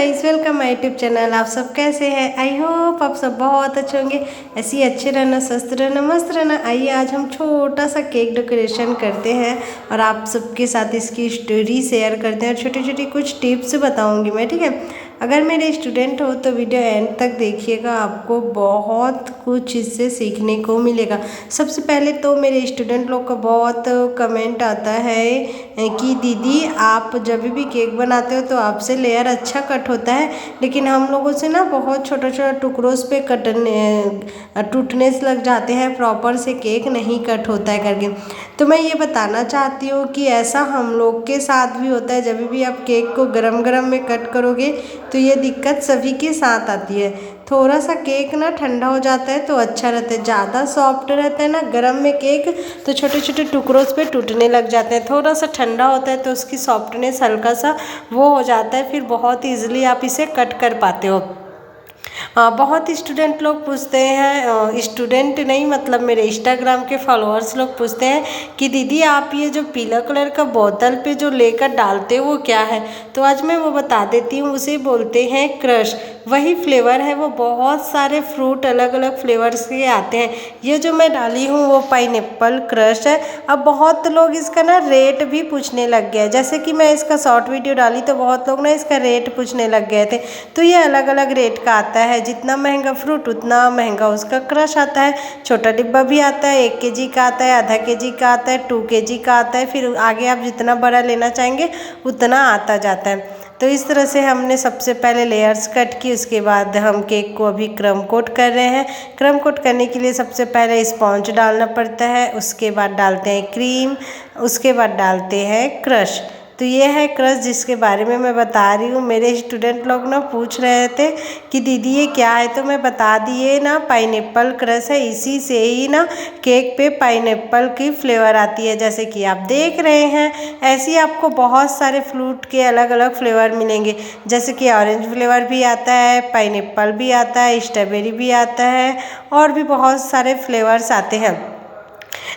Guys, welcome my YouTube channel. आप सब कैसे हैं? आई होप आप सब बहुत अच्छे होंगे। ऐसे ही अच्छे रहना, स्वस्थ रहना, मस्त रहना। आइए आज हम छोटा सा केक डेकोरेशन करते हैं और आप सबके साथ इसकी स्टोरी शेयर करते हैं और छोटी छोटी कुछ टिप्स बताऊंगी मैं, ठीक है। अगर मेरे स्टूडेंट हो तो वीडियो एंड तक देखिएगा, आपको बहुत कुछ इससे सीखने को मिलेगा। सबसे पहले तो मेरे स्टूडेंट लोग का बहुत कमेंट आता है कि दीदी आप जब भी केक बनाते हो तो आपसे लेयर अच्छा कट होता है, लेकिन हम लोगों से ना बहुत छोटा छोटा टुकड़ों पे कटने टूटने से लग जाते हैं, प्रॉपर से केक नहीं कट होता है करके। तो मैं ये बताना चाहती हूँ कि ऐसा हम लोग के साथ भी होता है। जब भी आप केक को गरम गरम में कट करोगे तो ये दिक्कत सभी के साथ आती है। थोड़ा सा केक ना ठंडा हो जाता है तो अच्छा रहता है। ज़्यादा सॉफ्ट रहता है ना गरम में केक तो छोटे छोटे टुकड़ों पे टूटने लग जाते हैं। थोड़ा सा ठंडा होता है तो उसकी सॉफ्टनेस हल्का सा वो हो जाता है, फिर बहुत ईजिली आप इसे कट कर पाते हो। बहुत स्टूडेंट लोग पूछते हैं, स्टूडेंट नहीं मतलब मेरे इंस्टाग्राम के फॉलोअर्स लोग पूछते हैं कि दीदी आप ये जो पीला कलर का बोतल पे जो लेकर डालते हो वो क्या है। तो आज मैं वो बता देती हूँ। उसे बोलते हैं क्रश। वही फ्लेवर है, वो बहुत सारे फ्रूट अलग अलग फ्लेवर्स के आते हैं। ये जो मैं डाली हूँ वो पाइनएप्पल क्रश है। अब बहुत लोग इसका ना रेट भी पूछने लग गए, जैसे कि मैं इसका शॉर्ट वीडियो डाली तो बहुत लोग ना इसका रेट पूछने लग गए थे। तो ये अलग अलग रेट का आता है, जितना महंगा फ्रूट उतना महंगा उसका क्रश आता है। छोटा डिब्बा भी आता है, 1 kg का आता है, आधा kg का आता है, 2 kg का आता है, फिर आगे आप जितना बड़ा लेना चाहेंगे उतना आता जाता है। तो इस तरह से हमने सबसे पहले लेयर्स कट की, उसके बाद हम केक को अभी क्रम कोट कर रहे हैं। क्रम कोट करने के लिए सबसे पहले स्पॉन्ज डालना पड़ता है, उसके बाद डालते हैं क्रीम, उसके बाद डालते हैं क्रश। तो ये है क्रश जिसके बारे में मैं बता रही हूँ। मेरे स्टूडेंट लोग ना पूछ रहे थे कि दीदी ये क्या है, तो मैं बता दिए ना पाइनएप्पल क्रश है। इसी से ही ना केक पे पाइनएप्पल की फ्लेवर आती है, जैसे कि आप देख रहे हैं। ऐसे ही आपको बहुत सारे फ्रूट के अलग अलग फ्लेवर मिलेंगे, जैसे कि ऑरेंज फ्लेवर भी आता है, पाइनएप्पल भी आता है, स्ट्रॉबेरी भी आता है और भी बहुत सारे फ्लेवर्स आते हैं।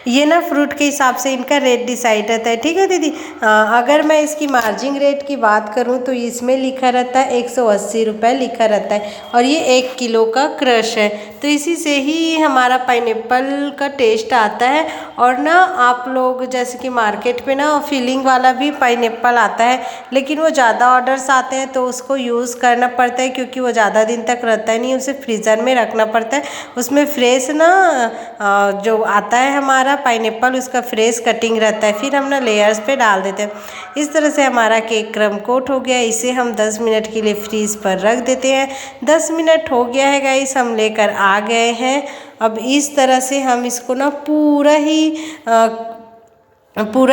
ये ना फ्रूट के हिसाब से इनका रेट डिसाइड रहता है, ठीक है दीदी। अगर मैं इसकी मार्जिन रेट की बात करूँ तो इसमें लिखा रहता है 180 रुपये लिखा रहता है, और ये 1 किलो का क्रश है। तो इसी से ही हमारा पाइनएप्पल का टेस्ट आता है। और ना आप लोग जैसे कि मार्केट में ना फीलिंग वाला भी पाइनएप्पल आता है, लेकिन वो ज़्यादा ऑर्डर्स आते हैं तो उसको यूज़ करना पड़ता है, क्योंकि वो ज़्यादा दिन तक रहता नहीं, उसे फ्रीज़र में रखना पड़ता है। उसमें फ्रेश ना जो आता है हमारा पाइनएप्पल, उसका फ्रेश कटिंग रहता है, फिर हम ना लेयर्स पे डाल देते हैं। इस तरह से हमारा केक क्रम कोट हो गया। इसे हम 10 मिनट के लिए फ्रीज पर रख देते हैं। 10 मिनट हो गया है गाइस, हम लेकर आ गए हैं। अब इस तरह से हम इसको ना पूरा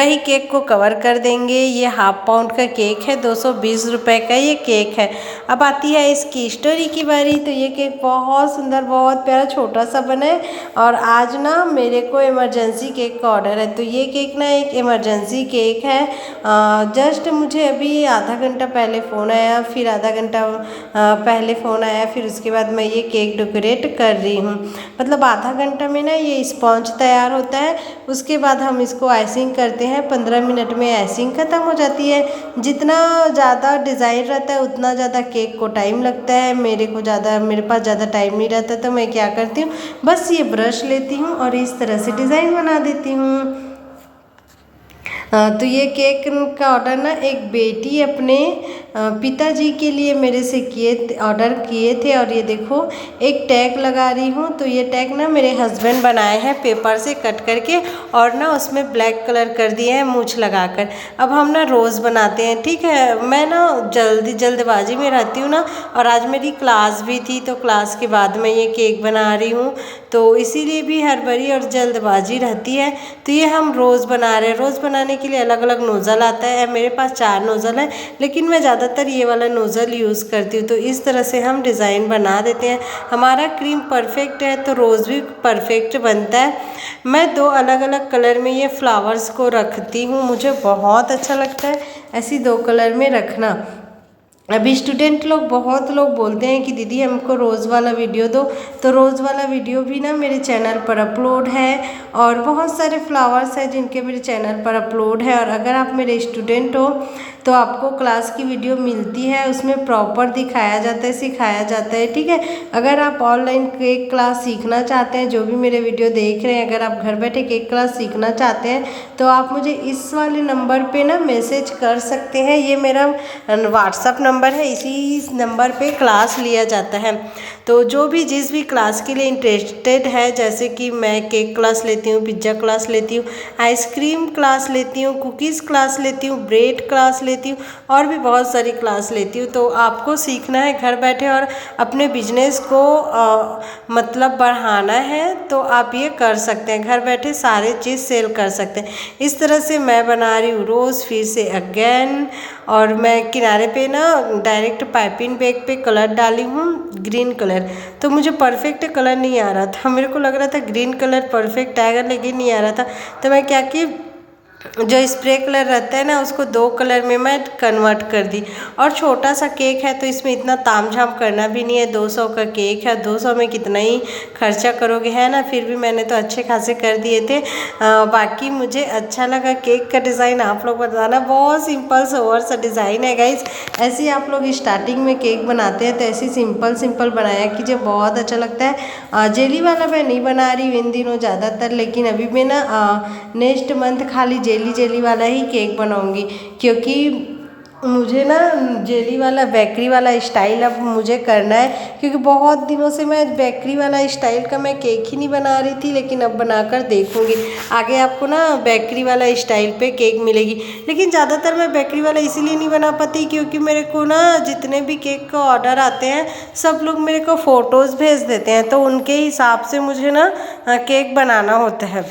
ही केक को कवर कर देंगे। ये हाफ पाउंड का केक है, 220 रुपये का ये केक है। अब आती है इसकी स्टोरी की बारी। तो ये केक बहुत सुंदर, बहुत प्यारा, छोटा सा बना है और आज ना मेरे को इमरजेंसी केक का ऑर्डर है। तो ये केक ना एक इमरजेंसी केक है। जस्ट मुझे अभी आधा घंटा पहले फ़ोन आया, फिर आधा घंटा पहले फ़ोन आया, फिर उसके बाद मैं ये केक डेकोरेट कर रही हूँ। मतलब आधा घंटा में ना ये स्पॉन्ज तैयार होता है, उसके बाद हम इसको आइसिंग करते हैं। 15 मिनट में आइसिंग ख़त्म हो जाती है। जितना ज़्यादा डिज़ाइन रहता है उतना ज़्यादा केक को टाइम लगता है। मेरे पास ज़्यादा टाइम नहीं रहता, तो मैं क्या करती हूँ, बस ये ब्रश लेती हूँ और इस तरह से डिज़ाइन बना देती हूँ। तो ये केक का ऑर्डर ना एक बेटी अपने पिताजी के लिए मेरे से ऑर्डर किए थे। और ये देखो एक टैग लगा रही हूँ। तो ये टैग ना मेरे हस्बैंड बनाए हैं पेपर से कट करके, और ना उसमें ब्लैक कलर कर दिए हैं मूछ लगाकर। अब हम ना रोज़ बनाते हैं, ठीक है। मैं ना जल्दबाजी में रहती हूँ ना, और आज मेरी क्लास भी थी, तो क्लास के बाद मैं ये केक बना रही हूँ, तो इसीलिए भी हड़बड़ी और जल्दबाजी रहती है। तो ये हम रोज़ बना रहे हैं। रोज़ बनाने के लिए अलग अलग नोज़ल आता है। मेरे पास 4 नोज़ल है, लेकिन मैं ज़्यादातर ये वाला नोज़ल यूज़ करती हूँ। तो इस तरह से हम डिज़ाइन बना देते हैं। हमारा क्रीम परफेक्ट है तो रोज़ भी परफेक्ट बनता है। मैं 2 अलग अलग कलर में ये फ्लावर्स को रखती हूँ, मुझे बहुत अच्छा लगता है ऐसी 2 कलर में रखना। अभी स्टूडेंट लोग बहुत लोग बोलते हैं कि दीदी हमको रोज़ वाला वीडियो दो, तो रोज़ वाला वीडियो भी ना मेरे चैनल पर अपलोड है, और बहुत सारे फ्लावर्स हैं जिनके मेरे चैनल पर अपलोड है। और अगर आप मेरे स्टूडेंट हो तो आपको क्लास की वीडियो मिलती है, उसमें प्रॉपर दिखाया जाता है, सिखाया जाता है, ठीक है। अगर आप ऑनलाइन केक क्लास सीखना चाहते हैं, जो भी मेरे वीडियो देख रहे हैं, अगर आप घर बैठे केक क्लास सीखना चाहते हैं तो आप मुझे इस वाले नंबर पे ना मैसेज कर सकते हैं। ये मेरा व्हाट्सअप नंबर है, इसी नंबर पे क्लास लिया जाता है। तो जो भी जिस भी क्लास के लिए इंटरेस्टेड है, जैसे कि मैं केक क्लास लेती हूँ, पिज्ज़ा क्लास लेती हूँ, आइसक्रीम क्लास लेती हूँ, कुकीज़ क्लास लेती हूँ, ब्रेड क्लास लेती हूँ और भी बहुत सारी क्लास लेती हूँ। तो आपको सीखना है घर बैठे और अपने बिजनेस को मतलब बढ़ाना है तो आप ये कर सकते हैं, घर बैठे सारे चीज़ सेल कर सकते हैं। इस तरह से मैं बना रही हूँ रोज़ फिर से अगेन। और मैं किनारे पे ना डायरेक्ट पाइपिंग बैग पे कलर डाली हूँ, ग्रीन कलर। तो मुझे परफेक्ट कलर नहीं आ रहा था, मेरे को लग रहा था ग्रीन कलर परफेक्ट आएगा, लेकिन नहीं आ रहा था। तो मैं क्या की जो स्प्रे कलर रहता है ना, उसको 2 कलर में मैं कन्वर्ट कर दी। और छोटा सा केक है तो इसमें इतना तामझाम करना भी नहीं है, 200 का केक है, 200 में कितना ही खर्चा करोगे, है ना। फिर भी मैंने तो अच्छे खासे कर दिए थे। बाकी मुझे अच्छा लगा केक का डिज़ाइन, आप लोग बताना। बहुत सिंपल सोवर सा डिज़ाइन है गाइस। ऐसे ही आप लोग स्टार्टिंग में केक बनाते हैं तो ऐसे सिंपल सिंपल बनाया कीजिए, बहुत अच्छा लगता है। जेली वाला मैं नहीं बना रही हूँ इन दिनों ज़्यादातर, लेकिन अभी मैं ना नेक्स्ट मंथ खाली जेली वाला ही केक बनाऊंगी, क्योंकि मुझे ना जेली वाला बेकरी वाला स्टाइल अब मुझे करना है। क्योंकि बहुत दिनों से मैं बेकरी वाला स्टाइल का मैं केक ही नहीं बना रही थी, लेकिन अब बनाकर देखूंगी। आगे आपको ना बेकरी वाला स्टाइल पे केक मिलेगी। लेकिन ज़्यादातर मैं बेकरी वाला इसीलिए नहीं बना पाती क्योंकि मेरे को ना जितने भी केक का ऑर्डर आते हैं सब लोग मेरे को फ़ोटोज़ भेज देते हैं, तो उनके हिसाब से मुझे ना केक बनाना होता है।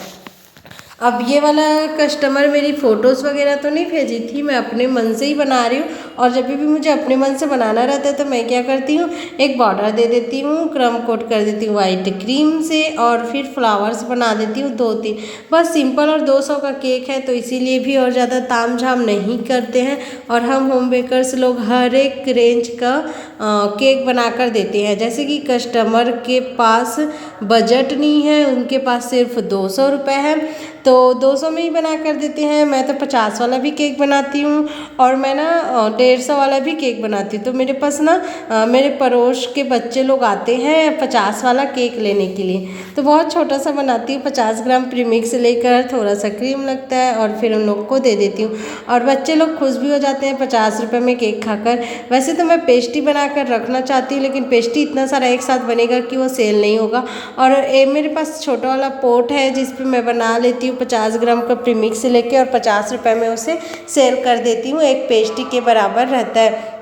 अब ये वाला कस्टमर मेरी फ़ोटोज़ वगैरह तो नहीं भेजी थी, मैं अपने मन से ही बना रही हूँ। और जब भी मुझे अपने मन से बनाना रहता है तो मैं क्या करती हूँ, एक बॉर्डर दे देती हूँ, क्रम कोट कर देती हूँ वाइट क्रीम से, और फिर फ्लावर्स बना देती हूँ 2-3। बस सिंपल। और 200 का केक है तो इसीलिए भी और ज़्यादा तामझाम नहीं करते हैं। और हम होम बेकर्स लोग हर एक रेंज का केक बना कर देते हैं। जैसे कि कस्टमर के पास बजट नहीं है, उनके पास सिर्फ 200 रुपये है तो 200 में ही बना कर देते हैं। मैं तो 50 वाला भी केक बनाती हूँ और मैं ना 150 वाला भी केक बनाती हूँ। तो मेरे पास ना मेरे पड़ोस के बच्चे लोग आते हैं 50 वाला केक लेने के लिए, तो बहुत छोटा सा बनाती हूँ। 50 ग्राम प्रीमिक्स लेकर थोड़ा सा क्रीम लगता है और फिर उन लोग को दे देती हूँ और बच्चे लोग खुश भी हो जाते हैं 50 रुपये में केक खाकर। वैसे तो मैं पेस्ट्री बना कर रखना चाहती हूँ, लेकिन पेस्ट्री इतना सारा एक साथ बनेगा कि वो सेल नहीं होगा। और मेरे पास छोटा वाला पोट है जिस पे मैं बना लेती हूँ 50 ग्राम का प्रीमिक्स लेके, और 50 रुपये में उसे सेल कर देती हूँ, एक पेस्ट्री के बराबर रहता है।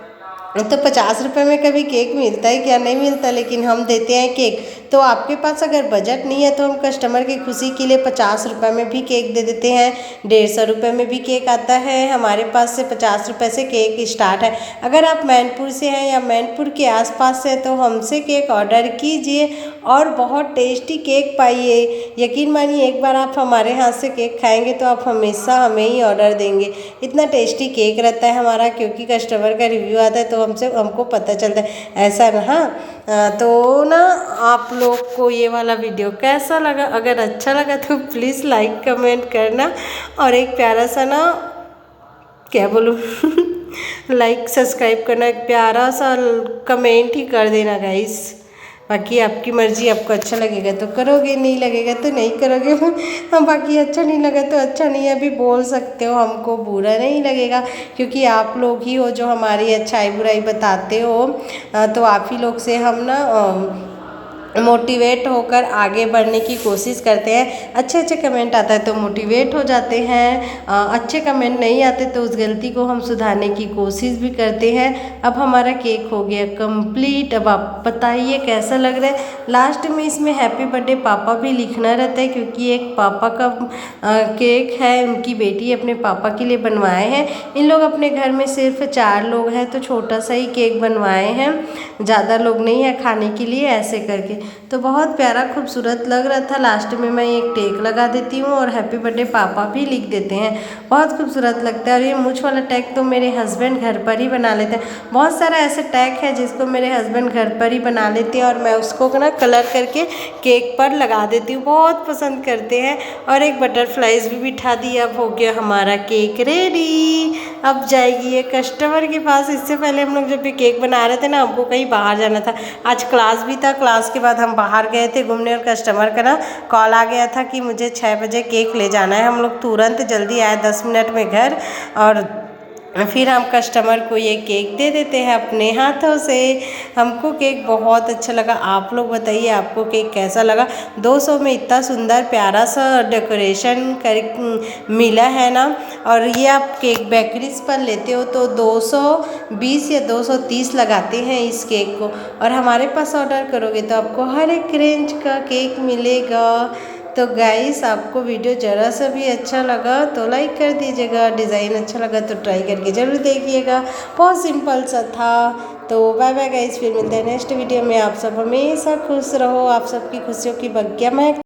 तो 50 रुपये में कभी केक मिलता है क्या? नहीं मिलता, लेकिन हम देते हैं केक। तो आपके पास अगर बजट नहीं है तो हम कस्टमर की खुशी के लिए 50 रुपये में भी केक दे देते हैं, 150 रुपये में भी केक आता है हमारे पास से। 50 रुपये से केक स्टार्ट है। अगर आप मैनपुर से हैं या मैनपुर के आसपास से तो हमसे केक ऑर्डर कीजिए और बहुत टेस्टी केक पाइए। यकीन मानिए एक बार आप हमारे हाथ से केक खाएंगे तो आप हमेशा हमें ही ऑर्डर देंगे। इतना टेस्टी केक रहता है हमारा, क्योंकि कस्टमर का रिव्यू आता है तो हमको पता चलता है ऐसा ना। हाँ, तो ना आप लोग को ये वाला वीडियो कैसा लगा? अगर अच्छा लगा तो प्लीज़ लाइक कमेंट करना, और एक प्यारा सा ना क्या बोलूँ लाइक सब्सक्राइब करना, एक प्यारा सा कमेंट ही कर देना गाइस। बाकी आपकी मर्ज़ी, आपको अच्छा लगेगा तो करोगे, नहीं लगेगा तो नहीं करोगे। हाँ, बाकी अच्छा नहीं लगा तो अच्छा नहीं है भी बोल सकते हो, हमको बुरा नहीं लगेगा, क्योंकि आप लोग ही हो जो हमारी अच्छाई बुराई बताते हो। तो आप ही लोग से हम ना मोटिवेट होकर आगे बढ़ने की कोशिश करते हैं। अच्छे अच्छे कमेंट आता है तो मोटिवेट हो जाते हैं, अच्छे कमेंट नहीं आते तो उस गलती को हम सुधारने की कोशिश भी करते हैं। अब हमारा केक हो गया कंप्लीट। अब आप बताइए कैसा लग रहा है। लास्ट में इसमें हैप्पी बर्थडे पापा भी लिखना रहता है, क्योंकि एक पापा का केक है, उनकी बेटी अपने पापा के लिए बनवाए हैं। इन लोग अपने घर में सिर्फ 4 लोग हैं तो छोटा सा ही केक बनवाए हैं, ज़्यादा लोग नहीं है खाने के लिए, ऐसे करके। तो बहुत प्यारा खूबसूरत लग रहा था। लास्ट में मैं एक टैग लगा देती हूँ और हैप्पी बर्थडे पापा भी लिख देते हैं, बहुत खूबसूरत लगता है। और ये मूंछ वाला टैग तो मेरे हस्बैंड घर पर ही बना लेते हैं। बहुत सारा ऐसे टैग है जिसको मेरे हस्बैंड घर पर ही बना लेते हैं और मैं उसको ना कलर करके केक पर लगा देती हूँ, बहुत पसंद करते हैं। और एक बटरफ्लाइज भी बिठा दिया। अब हो गया हमारा केक रेडी। अब जाएगी ये कस्टमर के पास। इससे पहले हम लोग जब भी केक बना रहे थे ना, हमको कहीं बाहर जाना था, आज क्लास भी था, क्लास के बाद हम बाहर गए थे घूमने और कस्टमर का ना कॉल आ गया था कि मुझे 6 बजे केक ले जाना है। हम लोग तुरंत जल्दी आए 10 मिनट में घर, और फिर हम कस्टमर को ये केक दे देते हैं अपने हाथों से। हमको केक बहुत अच्छा लगा। आप लोग बताइए आपको केक कैसा लगा। 200 में इतना सुंदर प्यारा सा डेकोरेशन कर मिला है ना। और ये आप केक बेकरीज पर लेते हो तो 220 या 230 लगाते हैं इस केक को, और हमारे पास ऑर्डर करोगे तो आपको हर एक रेंज का केक मिलेगा। तो गाइस, आपको वीडियो ज़रा सा भी अच्छा लगा तो लाइक कर दीजिएगा, डिज़ाइन अच्छा लगा तो ट्राई करके ज़रूर देखिएगा। बहुत सिंपल सा था। तो बाय बाय गाइस, फिर मिलते हैं नेक्स्ट वीडियो में। आप सब हमेशा खुश रहो, आप सबकी खुशियों की बग्गियाँ महक